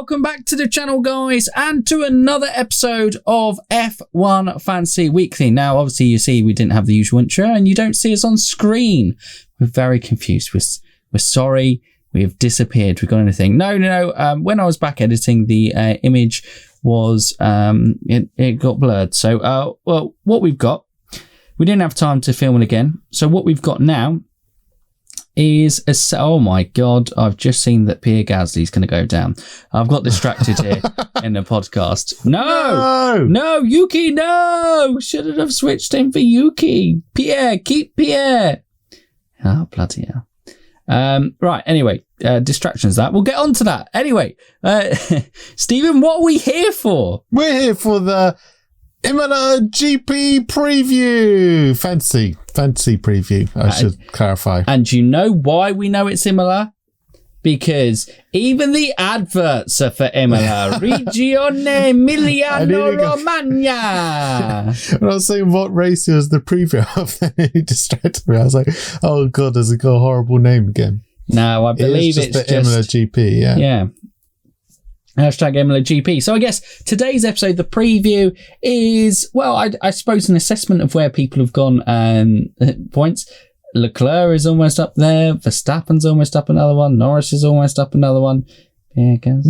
welcome back to the channel, guys, and to another episode of F1 Fantasy Weekly. Now, obviously, you see we didn't have the usual intro, and you don't see us on screen. We're very confused. We're sorry. We have disappeared. We've got anything. No. When I was back editing, the image was, it got blurred. So, well, what we've got, we didn't have time to film it again. So what we've got now is oh my god, I've just seen that Pierre Gasly's going to go down. I've got distracted here in the podcast. No, Yuki, no, shouldn't have switched him for Yuki. Pierre, keep Pierre. Oh, bloody hell. Right, anyway, distractions that. We'll get on to that. Anyway, Stephen, what are we here for? We're here for the Imola GP preview. Fancy preview, I should clarify. And you know why we know it's Imola? Because even the adverts are for Imola. Regione Emiliano Romagna. When I was saying what race was the preview of, then it distracted me. I was like, oh god, has it got a horrible name again? No, I believe it's just the Imola GP, yeah. Yeah. Hashtag Imola GP. So I guess today's episode, the preview is, well, I suppose an assessment of where people have gone points. Leclerc is almost up there. Verstappen's almost up another one. Norris is almost up another one. He can't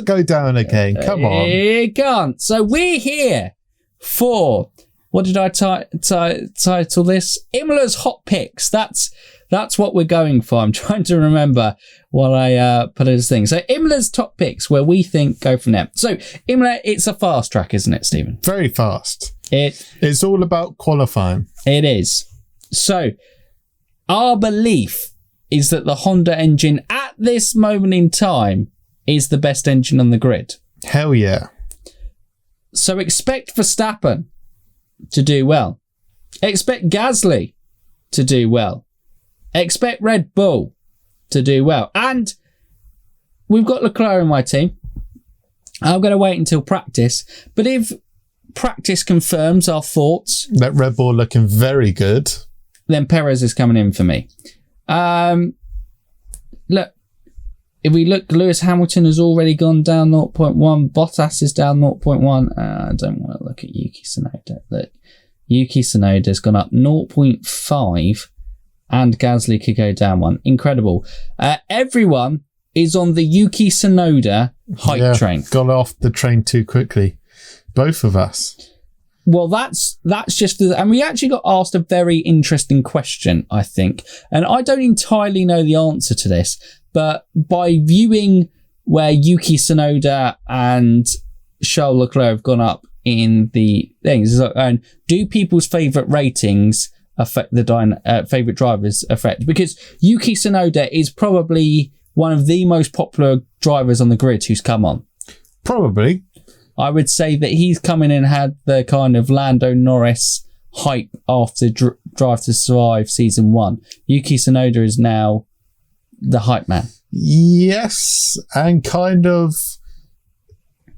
go down again. Come on. He can't. So we're here for, what did I title this? Imola's Hot Picks. That's what we're going for. I'm trying to remember what I put as thing. So Imola's top picks, where we think go from there. So Imola, it's a fast track, isn't it, Stephen? Very fast. It's all about qualifying. It is. So our belief is that the Honda engine at this moment in time is the best engine on the grid. Hell yeah. So expect Verstappen to do well. Expect Gasly to do well. Expect Red Bull to do well. And we've got Leclerc in my team. I'm going to wait until practice. But if practice confirms our thoughts... That Red Bull looking very good. Then Perez is coming in for me. Look, if we look, Lewis Hamilton has already gone down 0.1. Bottas is down 0.1. I don't want to look at Yuki Tsunoda. Look, Yuki Tsunoda's gone up 0.5. And Gasly could go down one. Incredible. Everyone is on the Yuki Tsunoda hype train. Got off the train too quickly. Both of us. Well, that's just... And we actually got asked a very interesting question, I think. And I don't entirely know the answer to this. But by viewing where Yuki Tsunoda and Charles Leclerc have gone up in the things, and do people's favourite ratings affect the favourite drivers affect? Because Yuki Tsunoda is probably one of the most popular drivers on the grid who's come on. Probably. I would say that he's come in and had the kind of Lando Norris hype after Drive to Survive Season 1. Yuki Tsunoda is now the hype man. Yes, and kind of...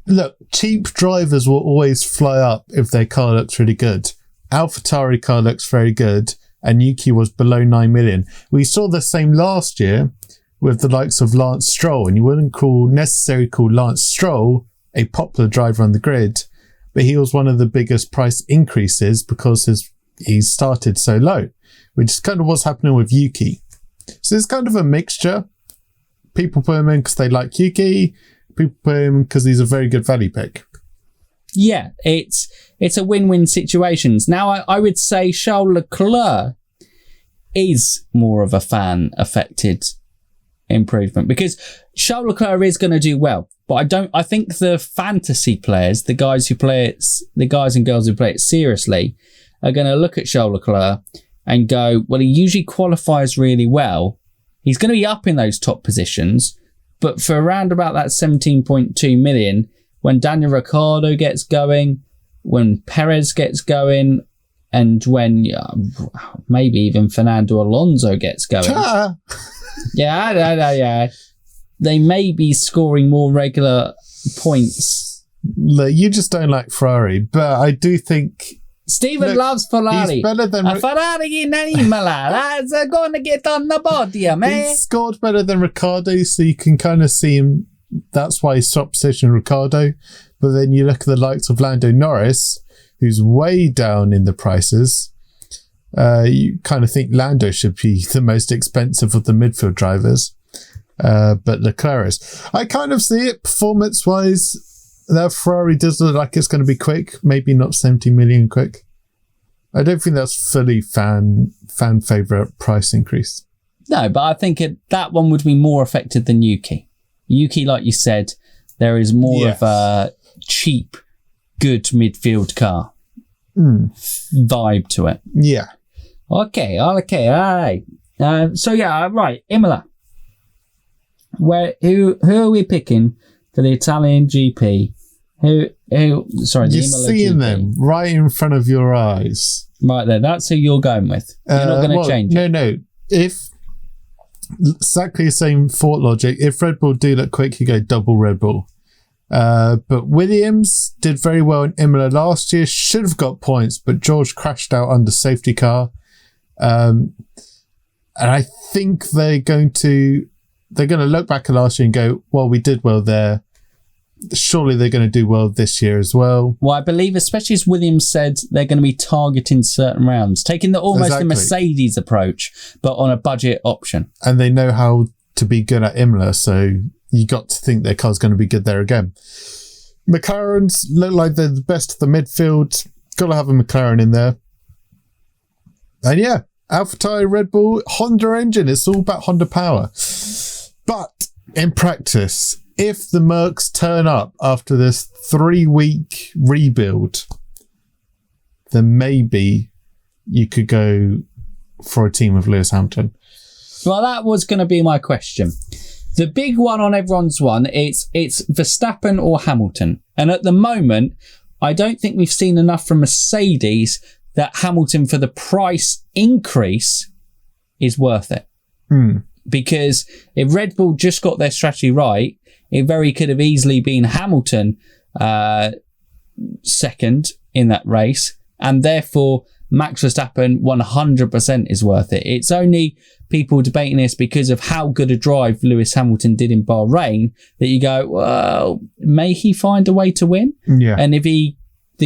Look, cheap drivers will always fly up if their car looks really good. AlphaTauri car looks very good, and Yuki was below 9 million. We saw the same last year with the likes of Lance Stroll, and you wouldn't necessarily call Lance Stroll a popular driver on the grid, but he was one of the biggest price increases because he started so low, which is kind of what's happening with Yuki. So it's kind of a mixture. People put him in because they like Yuki, people put him in because he's a very good value pick. Yeah, it's a win-win situation. Now, I would say Charles Leclerc is more of a fan-affected improvement because Charles Leclerc is going to do well. But I think the fantasy players, the guys and girls who play it seriously, are going to look at Charles Leclerc and go, well, he usually qualifies really well. He's going to be up in those top positions, but for around about that 17.2 million, when Daniel Ricciardo gets going, when Perez gets going, and when maybe even Fernando Alonso gets going. Yeah. They may be scoring more regular points. Look, you just don't like Ferrari, but I do think... Stephen loves Ferrari. He's better than... A Ferrari in Imola. That's going to get on the podium, eh? He's scored better than Ricciardo, so you can kind of see him that's why he stopped position Ricciardo. But then you look at the likes of Lando Norris, who's way down in the prices. You kind of think Lando should be the most expensive of the midfield drivers. But Leclerc is. I kind of see it performance-wise. That Ferrari does look like it's going to be quick. Maybe not 70 million quick. I don't think that's fully fan favourite price increase. No, but I think that one would be more affected than Yuki. Yuki, like you said, there is more of a cheap, good midfield car vibe to it. Yeah. Okay, all right. Right, Imola. Who are we picking for the Italian GP? The You're Imola seeing GP. them right in front of your eyes. Right there, that's who you're going with. You're not going to change it. No. If exactly the same thought logic, if Red Bull do look quick, you go double Red Bull. But Williams did very well in Imola last year, should have got points, but George crashed out under safety car. And I think they're going to look back at last year and go, well, we did well there. Surely they're going to do well this year as well. Well, I believe, especially as Williams said, they're going to be targeting certain rounds, taking the Mercedes approach, but on a budget option. And they know how to be good at Imola, so you got to think their car's going to be good there again. McLarens look like they're the best of the midfield. Got to have a McLaren in there. And yeah, AlphaTauri, Red Bull, Honda engine. It's all about Honda power. But in practice, if the Mercs turn up after this 3-week rebuild, then maybe you could go for a team of Lewis Hamilton. Well, that was going to be my question. The big one on everyone's one, it's Verstappen or Hamilton. And at the moment, I don't think we've seen enough from Mercedes that Hamilton, for the price increase, is worth it. Because if Red Bull just got their strategy right, it very could have easily been Hamilton second in that race, and therefore Max Verstappen 100% is worth it. It's only people debating this because of how good a drive Lewis Hamilton did in Bahrain that you go, well, may he find a way to win? Yeah. And if the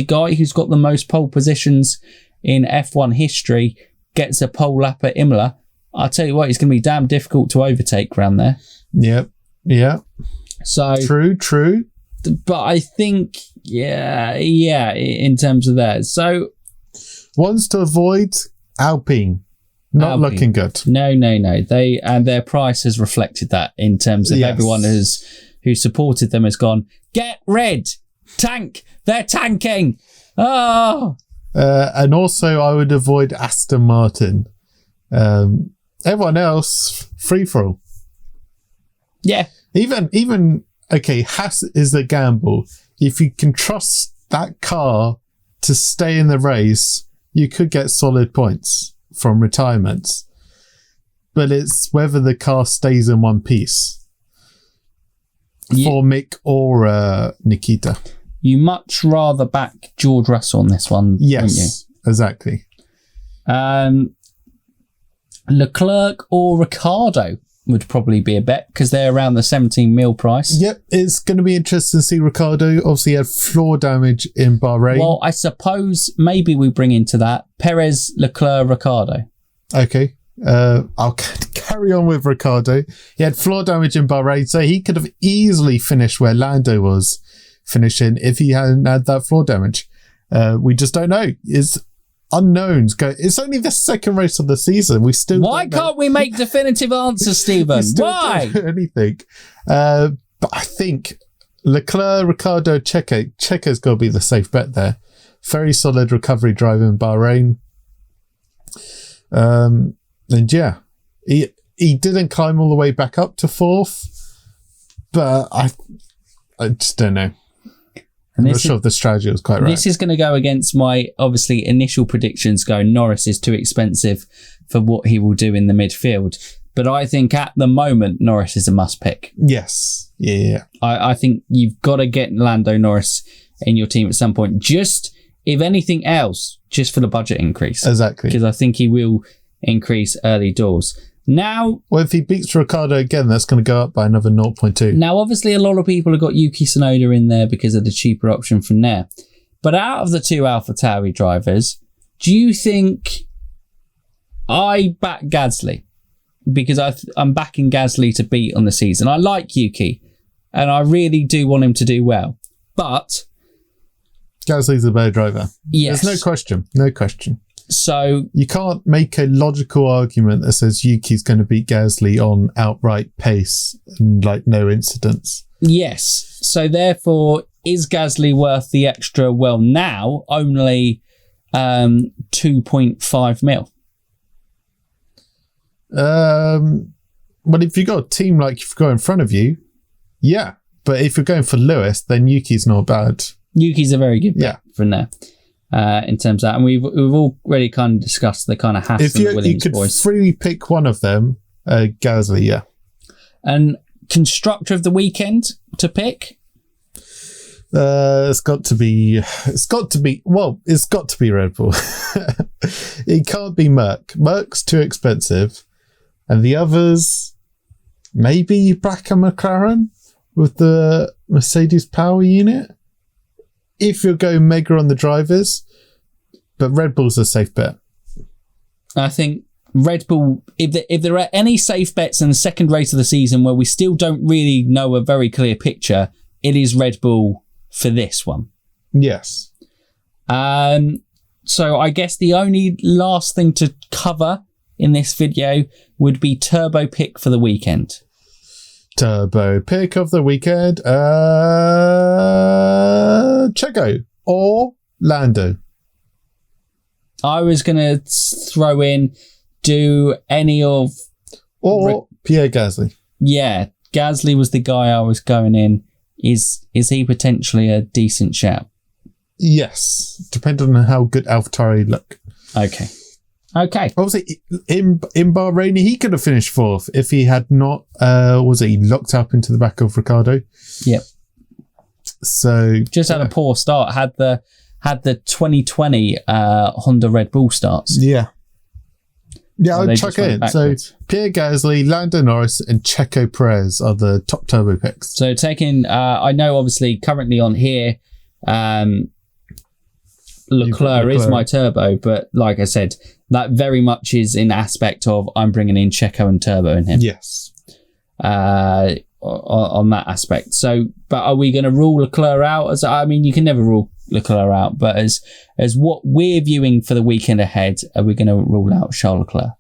guy who's got the most pole positions in F1 history gets a pole lap at Imola, I'll tell you what, it's going to be damn difficult to overtake around there. Yep. Yeah. So True. But I think, yeah, in terms of that. So ones to avoid, Alpine. Not looking good. No. Their price has reflected that in terms of everyone who supported them has gone, get red, tank, they're tanking. Oh. And also I would avoid Aston Martin. Everyone else, free for all. Yeah. Even okay, Haas is a gamble. If you can trust that car to stay in the race, you could get solid points from retirements. But it's whether the car stays in one piece. For Mick or Nikita. You much rather back George Russell on this one, yes, wouldn't you? Exactly. Leclerc or Ricciardo would probably be a bet because they're around the 17 mil price. Yep, it's going to be interesting to see Ricciardo. Obviously, he had floor damage in Bahrain. Well, I suppose maybe we bring into that Perez, Leclerc, Ricciardo. Okay, I'll carry on with Ricciardo. He had floor damage in Bahrain, so he could have easily finished where Lando was finishing if he hadn't had that floor damage. We just don't know. It's unknowns. It's only the second race of the season. We still Why can't we make definitive answers, Stephen? Why? Anything. But I think Leclerc, Ricciardo, Checo's got to be the safe bet there. Very solid recovery drive in Bahrain. And yeah, he didn't climb all the way back up to fourth, but I just don't know. I'm not sure if the strategy was quite right. This is going to go against my, obviously, initial predictions going Norris is too expensive for what he will do in the midfield. But I think at the moment, Norris is a must pick. Yes. Yeah. I think you've got to get Lando Norris in your team at some point. Just, if anything else, just for the budget increase. Exactly. Because I think he will increase early doors. Now, well, if he beats Ricciardo again, that's going to go up by another 0.2. Now, obviously, a lot of people have got Yuki Tsunoda in there because of the cheaper option from there. But out of the two AlphaTauri drivers, do you think I back Gasly? Because I'm backing Gasly to beat on the season. I like Yuki, and I really do want him to do well. But Gasly's a better driver. Yes. There's no question. No question. So you can't make a logical argument that says Yuki's going to beat Gasly on outright pace and like no incidents. Yes. So therefore, is Gasly worth the extra? Well, now only 2.5 mil. Well, if you've got a team like you've got in front of you, yeah. But if you're going for Lewis, then Yuki's not bad. Yuki's a very good bet from there. In terms of that, and we've already kind of discussed the kind of hassle. If you could freely pick one of them, Gasly, yeah. And constructor of the weekend to pick? It's got to be Red Bull. It can't be Merc. Merc's too expensive, and the others maybe back a McLaren with the Mercedes power unit. If you're going mega on the drivers, but Red Bull's a safe bet. I think Red Bull, if there are any safe bets in the second race of the season where we still don't really know a very clear picture, it is Red Bull for this one. Yes. So I guess the only last thing to cover in this video would be turbo pick for the weekend. Turbo pick of the weekend, Checo or Lando. I was going to throw in, do any of... Or Pierre Gasly. Yeah, Gasly was the guy I was going in. Is he potentially a decent shout? Yes, depending on how good AlphaTauri look. Okay. Obviously, in Bahrain, he could have finished fourth if he had not, he locked up into the back of Ricciardo? Yep. So just had a poor start. Had the 2020 Honda Red Bull starts. Yeah. Yeah, I'll chuck it in. So Pierre Gasly, Lando Norris, and Checo Perez are the top turbo picks. So taking, I know obviously currently on here, Leclerc is my turbo, but like I said, that very much is in aspect of I'm bringing in Checo and turbo in him. Yes. On that aspect. So, but are we going to rule Leclerc out? You can never rule Leclerc out, but as what we're viewing for the weekend ahead, are we going to rule out Charles Leclerc?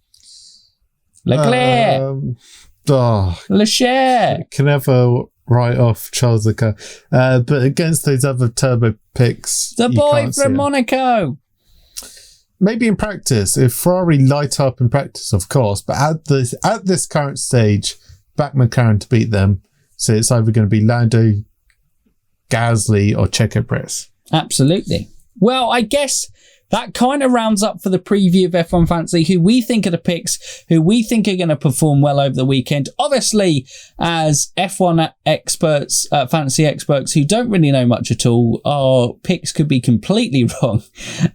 Leclerc! Can never write off Charles Leclerc. But against those other turbo picks, the boy from Monaco. Maybe in practice, if Ferrari light up in practice, of course, but at this current stage, back McLaren to beat them. So it's either going to be Lando, Gasly, or Checo Perez. Absolutely. Well, I guess that kind of rounds up for the preview of F1 Fantasy, who we think are the picks, who we think are going to perform well over the weekend. Obviously, as F1 experts, fantasy experts who don't really know much at all, our picks could be completely wrong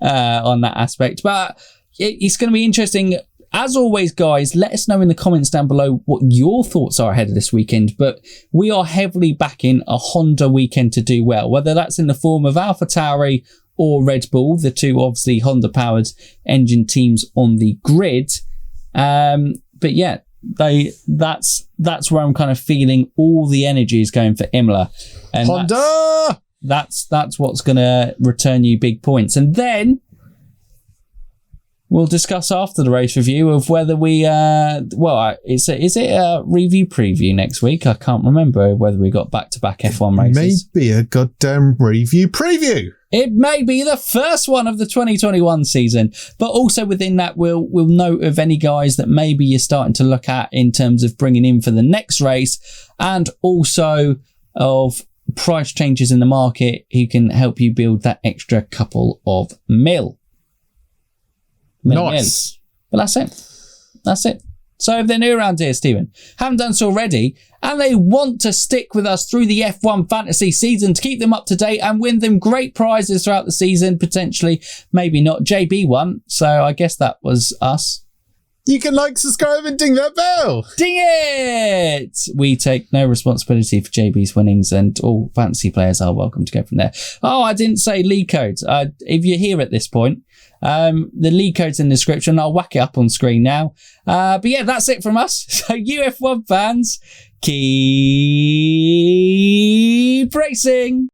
on that aspect. But it's going to be interesting. As always, guys, let us know in the comments down below what your thoughts are ahead of this weekend. But we are heavily backing a Honda weekend to do well, whether that's in the form of AlphaTauri or Red Bull, the two obviously Honda-powered engine teams on the grid. But yeah, that's where I'm kind of feeling all the energy is going for Imola. And Honda! That's what's going to return you big points. And then we'll discuss after the race review of whether we, is it a review preview next week? I can't remember whether we got back-to-back F1 races. Maybe a goddamn review preview. It may be the first one of the 2021 season, but also within that, we'll note of any guys that maybe you're starting to look at in terms of bringing in for the next race, and also of price changes in the market who can help you build that extra couple of mil. Nice. But that's it. So if they're new around here, Stephen, haven't done so already, and they want to stick with us through the F1 Fantasy season to keep them up to date and win them great prizes throughout the season, potentially, maybe not. JB won, so I guess that was us. You can like, subscribe, and ding that bell. Ding it! We take no responsibility for JB's winnings, and all fantasy players are welcome to go from there. Oh, I didn't say league codes. If you're here at this point, the league code's in the description. I'll whack it up on screen now. But yeah, that's it from us. So UF1 fans, keep racing.